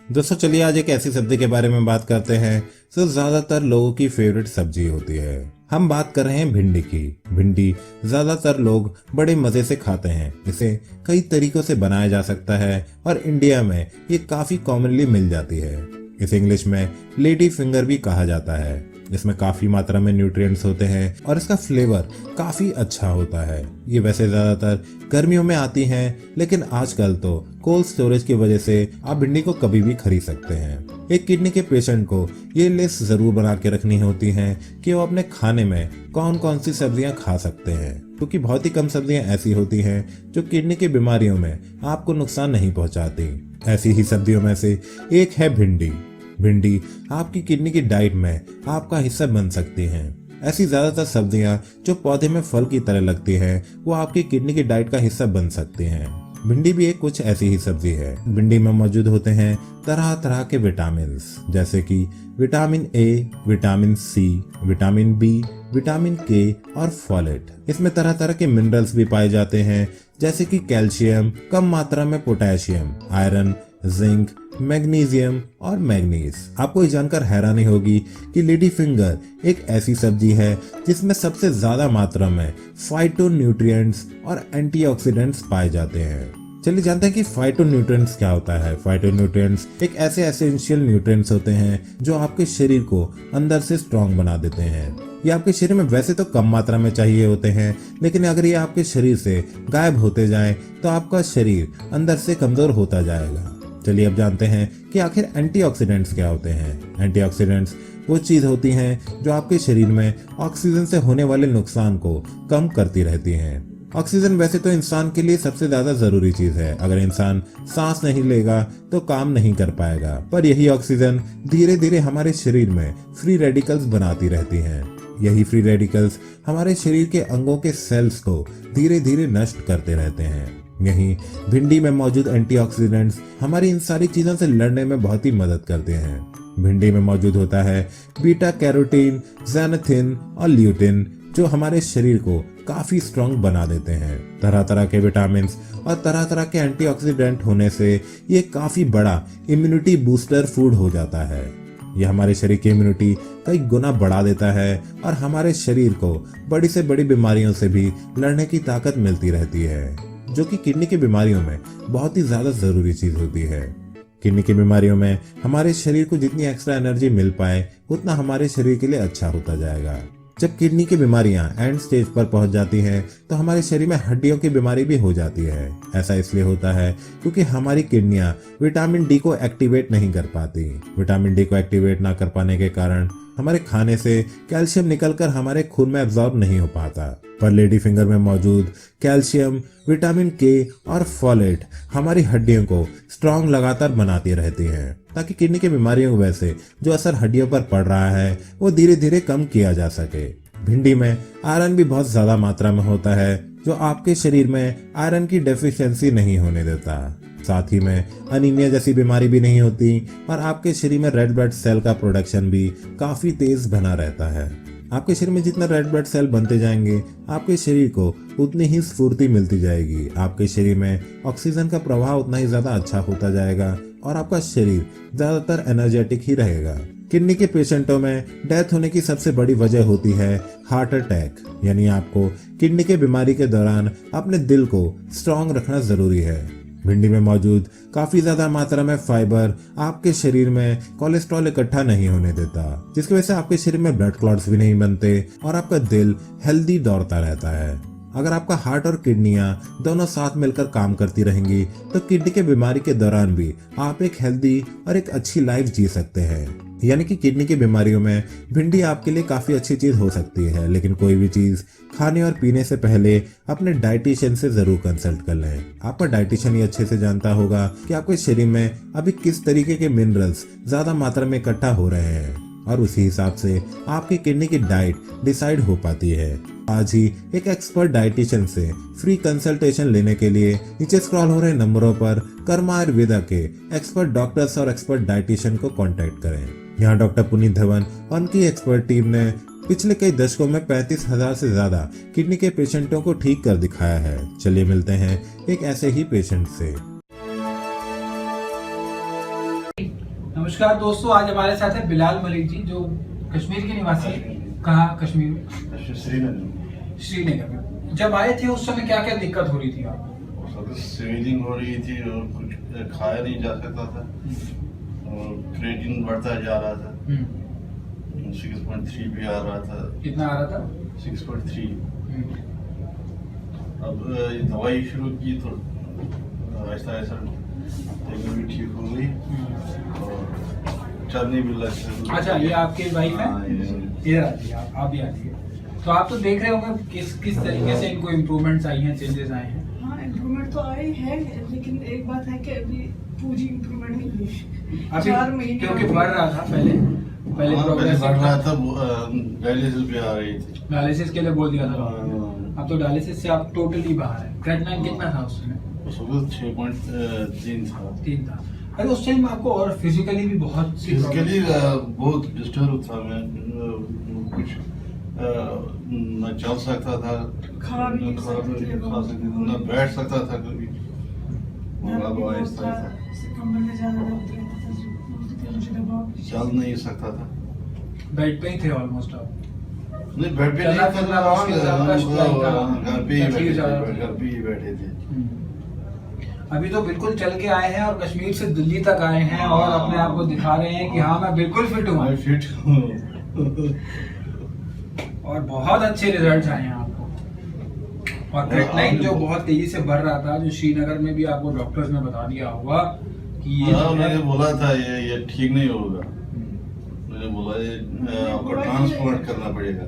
दोस्तों चलिए आज एक ऐसी सब्जी के बारे में बात करते हैं जो ज्यादातर लोगों की फेवरेट सब्जी होती है। हम बात कर रहे हैं भिंडी की। भिंडी ज्यादातर लोग बड़े मजे से खाते हैं। इसे कई तरीकों से बनाया जा सकता है और इंडिया में ये काफी कॉमनली मिल जाती है। इसे इंग्लिश में लेडी फिंगर भी कहा जाता है। इसमें काफी मात्रा में न्यूट्रिएंट्स होते हैं और इसका फ्लेवर काफी अच्छा होता है। ये वैसे ज्यादातर गर्मियों में आती हैं, लेकिन आजकल तो कोल्ड स्टोरेज की वजह से आप भिंडी को कभी भी खरीद सकते हैं। एक किडनी के पेशेंट को ये लिस्ट जरूर बना के रखनी होती है कि वो अपने खाने में कौन कौन सी सब्जियां खा सकते हैं, क्योंकि बहुत ही कम सब्जियां ऐसी होती हैं जो किडनी की बीमारियों में आपको नुकसान नहीं पहुंचाती। ऐसी ही सब्जियों में से एक है भिंडी। भिंडी आपकी किडनी की डाइट में आपका हिस्सा बन सकती हैं। ऐसी ज्यादातर सब्जियां जो पौधे में फल की तरह लगती हैं, वो आपकी किडनी की डाइट का हिस्सा बन सकती हैं। भिंडी भी एक कुछ ऐसी ही सब्जी है। भिंडी में मौजूद होते हैं तरह तरह के विटामिन, जैसे कि vitamin A, vitamin C, vitamin B, vitamin K और फोलेट। इसमें तरह तरह के मिनरल्स भी पाए जाते हैं, जैसे कि कैल्शियम, कम मात्रा में पोटेशियम, आयरन, जिंक, मैग्नीशियम और मैग्नीज। आपको ये जानकर हैरानी होगी कि लेडी फिंगर एक ऐसी सब्जी है जिसमें सबसे ज्यादा मात्रा में फाइटोन्यूट्रिएंट्स और एंटीऑक्सीडेंट्स पाए जाते हैं। चलिए जानते हैं कि फाइटोन्यूट्रिएंट्स क्या होता है। फाइटोन्यूट्रिएंट्स एक ऐसे एसेंशियल न्यूट्रिएंट्स होते हैं जो आपके शरीर को अंदर से स्ट्रांग बना देते हैं। ये आपके शरीर में वैसे तो कम मात्रा में चाहिए होते हैं, लेकिन अगर ये आपके शरीर से गायब होते जाएं तो आपका शरीर अंदर से कमजोर होता जाएगा। चलिए अब जानते हैं कि आखिर एंटीऑक्सीडेंट्स क्या होते हैं। एंटीऑक्सीडेंट्स वो चीज होती हैं जो आपके शरीर में ऑक्सीजन से होने वाले नुकसान को कम करती रहती हैं। ऑक्सीजन वैसे तो इंसान के लिए सबसे ज्यादा जरूरी चीज है। अगर इंसान सांस नहीं लेगा तो काम नहीं कर पाएगा, पर यही ऑक्सीजन धीरे धीरे हमारे शरीर में फ्री रेडिकल्स बनाती रहती हैं। यही फ्री रेडिकल्स हमारे शरीर के अंगों के सेल्स को धीरे धीरे नष्ट करते रहते हैं। यही भिंडी में मौजूद एंटीऑक्सीडेंट्स हमारी इन सारी चीजों से लड़ने में बहुत ही मदद करते हैं। भिंडी में मौजूद होता है बीटा कैरोटीन, ज़ैनाथिन और ल्यूटिन, जो हमारे शरीर को काफी स्ट्रांग बना देते हैं। तरह तरह के विटामिन और तरह तरह के एंटीऑक्सीडेंट होने से ये काफी बड़ा इम्यूनिटी बूस्टर फूड हो जाता है। यह हमारे शरीर की इम्यूनिटी कई गुना बढ़ा देता है और हमारे शरीर को बड़ी से बड़ी बीमारियों से भी लड़ने की ताकत मिलती रहती है, जो कि किडनी की बीमारियों में बहुत ही ज्यादा जरूरी चीज होती है। किडनी की बीमारियों में हमारे शरीर को जितनी एक्स्ट्रा एनर्जी मिल पाए उतना हमारे शरीर के लिए अच्छा होता जाएगा। जब किडनी की बीमारियां एंड स्टेज पर पहुंच जाती हैं तो हमारे शरीर में हड्डियों की बीमारी भी हो जाती है। ऐसा इसलिए होता है क्योंकि हमारी किडनियां विटामिन डी को एक्टिवेट नहीं कर पाती। विटामिन डी को एक्टिवेट ना कर पाने के कारण हमारे खाने से कैल्शियम निकलकर हमारे खून में एब्जॉर्ब नहीं हो पाता। पर लेडी फिंगर में मौजूद कैल्शियम, विटामिन के और फोलेट हमारी हड्डियों को स्ट्रांग लगातार बनाती रहती हैं, ताकि किडनी की बीमारियों की वजह से जो असर हड्डियों पर पड़ रहा है वो धीरे धीरे कम किया जा सके। भिंडी में आयरन भी बहुत ज्यादा मात्रा में होता है, जो आपके शरीर में आयरन की डेफिशिएंसी नहीं होने देता। साथ ही में अनीमिया जैसी बीमारी भी नहीं होती और आपके शरीर में रेड ब्लड सेल का प्रोडक्शन भी काफी तेज बना रहता है। आपके शरीर में जितना रेड ब्लड सेल बनते जाएंगे, आपके शरीर को उतनी ही स्फूर्ति मिलती जाएगी। आपके शरीर में ऑक्सीजन का प्रवाह उतना ही ज्यादा अच्छा होता जाएगा और आपका शरीर ज्यादातर एनर्जेटिक ही रहेगा। किडनी के पेशेंटों में डेथ होने की सबसे बड़ी वजह होती है हार्ट अटैक, यानी आपको किडनी के बीमारी के दौरान अपने दिल को स्ट्रांग रखना जरूरी है। भिंडी में मौजूद काफी ज्यादा मात्रा में फाइबर आपके शरीर में कोलेस्ट्रॉल इकट्ठा नहीं होने देता, जिसकी वजह से आपके शरीर में ब्लड क्लॉट्स भी नहीं बनते और आपका दिल हेल्दी दौड़ता रहता है। अगर आपका हार्ट और किडनियां दोनों साथ मिलकर काम करती रहेंगी तो किडनी के बीमारी के दौरान भी आप एक हेल्दी और एक अच्छी लाइफ जी सकते हैं। यानी कि किडनी की बीमारियों में भिंडी आपके लिए काफी अच्छी चीज हो सकती है, लेकिन कोई भी चीज खाने और पीने से पहले अपने डाइटिशियन से जरूर कंसल्ट कर लें। आपका डाइटिशियन ये अच्छे से जानता होगा कि आपके शरीर में अभी किस तरीके के मिनरल्स ज्यादा मात्रा में इकट्ठा हो रहे हैं और उसी हिसाब से आपकी किडनी की डाइट डिसाइड हो पाती है। आज ही एक एक्सपर्ट डाइटिशियन से फ्री कंसल्टेशन लेने के लिए नीचे स्क्रॉल हो रहे नंबरों पर कर्मा आयुर्वेदा के एक्सपर्ट डॉक्टर्स और एक्सपर्ट डाइटिशियन को कांटेक्ट करें। यहाँ डॉक्टर पुनीत धवन और उनकी एक्सपर्ट टीम ने पिछले कई दशकों में 35,000 से ज्यादा किडनी के पेशेंटों को ठीक कर दिखाया है। चलिए मिलते हैं एक ऐसे ही पेशेंट से। नमस्कार दोस्तों, आज हमारे साथ है बिलाल मलिक जी जो कश्मीर के निवासी हैं। कहाँ कश्मीर में? श्रीनगर में। जब आए थे उस समय क्या क्या दिक्कत हो रही थी आपको? स्वेलिंग हो रही थी और कुछ खाया नहीं जा सकता था और क्रेटिन बढ़ता जा रहा था। 6.3 भी आ रहा था। कितना आ रहा था? 6.3। अब ये दवाई शुरू की तो ऐसा ऐसा तबीयत भी ठीक हो गई और चलने भी लग गई। अच्छा, ये आपके वाइफ है? हाँ, इधर आती है, आप भी आती है। तो आप तो देख रहे होंगे किस तरीके से इनको इम्प्रूवमेंट्स आई हैं, चेंजेस आए हैं। हाँ, इम्प्रूवमेंट तो आई है, लेकिन एक बात है कि अभी पूरी इम्प्रूवमेंट नहीं हुई। अभी 4 महीने क्योंकि बढ़ रहा था पहले पहले बढ़ रहा था, डायलिसिस भी आ रही थी। डायलिसिस के लिए बोल दिया था। हाँ। अब तो डायलिसिस से आप टोटली बाहर है। क्रेटिनिन कितना था उस समय? उस वक्त 6.3 था। 3 था। अरे उस टाइम आपको और फिजिकली भी बहुत सी फिजिकली बहुत डिस्टर्ब था। मैं कुछ न चल सकता था, खा भी नहीं न खा सकते थे, खा सकते थे, न बैठ सकता था कभी। अब ऐसा था, कमर में ज्यादा दर्द रहता था, मुझे दबाव चल नहीं सकता था। बेड पे ही थे ऑलमोस्ट आप? नहीं, बेड पे चलना नहीं फिरना मुश्किल था, कष्ट लगता था। घर पे ही तकलीफ बैठे ज्यादा थे, थी। घर पे ही बैठे थे। अभी तो बिल्कुल चल के आए हैं और कश्मीर से दिल्ली तक आए हैं और अपने आप को दिखा रहे हैं कि हाँ मैं बिल्कुल फिट हूँ मैं फिट हूँ। और बहुत अच्छे रिजल्ट्स आए हैं आपको। और क्रेटिनिन जो बहुत तेजी से बढ़ रहा था, जो श्रीनगर में भी आपको डॉक्टर्स ने बता दिया होगा कि ये हाँ, मैंने बोला था ये ठीक नहीं होगा। मैंने बोला ये आपको ट्रांसप्लांट करना पड़ेगा।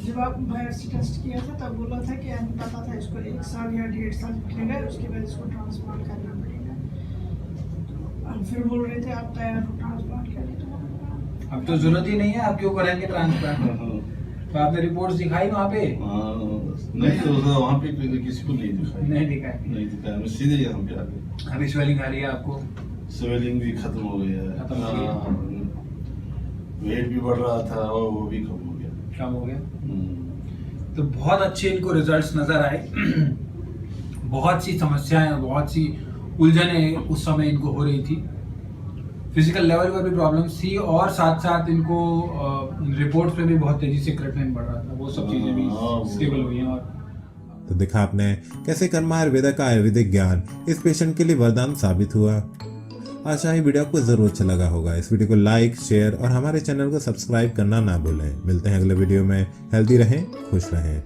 जब आप बायोप्सी टेस्ट किया था तब बोला था कि हमें पता था इसको 1 साल या 1.5 साल निकलेगा, उसके बाद इसको ट्रांसप्लांट करना पड़ेगा। अब फिर बोल रहे थे आप तैयार हो ट्रांसप्लांट के लिए, तो मैंने कहा, अब तो जरूरत ही नहीं है, आप क्यों करेंगे ट्रांसप्लांट? तो आपने रिपोर्ट्स दिखाई वहाँ पे? नहीं, वहाँ पे किसी को नहीं दिखाई। नहीं दिखाई। नहीं दिखाया, मैं सीधे यहाँ पे आ गया। अभी स्वेलिंग आ रही है आपको? स्वेलिंग भी खत्म हो गया है। खत्म हो गया। वेट भी बढ़ रहा था और वो भी कम हो गया। कम हो गया। तो बहुत अच्छे इनको रिजल्ट्स नजर आए। बहुत सी समस्याएं, बहुत सी उलझनें उस समय इनको हो रही थी। फिजिकल लेवल पर भी प्रॉब्लम्स थी और साथ साथ इनको रिपोर्ट्स में भी बहुत तेजी से क्रेटिनिन बढ़ रहा था। वो सब चीजें भी स्टेबल हुई हैं। और तो देखा आपने कैसे कर्मा आयुर्वेदा का आयुर्वेदिक ज्ञान इस पेशेंट के लिए वरदान साबित हुआ। आशा ही वीडियो आपको जरूर अच्छा लगा होगा। इस वीडियो को लाइक, शेयर और हमारे चैनल को सब्सक्राइब करना ना भूलें। मिलते हैं अगले वीडियो में। हेल्दी रहें, खुश रहें।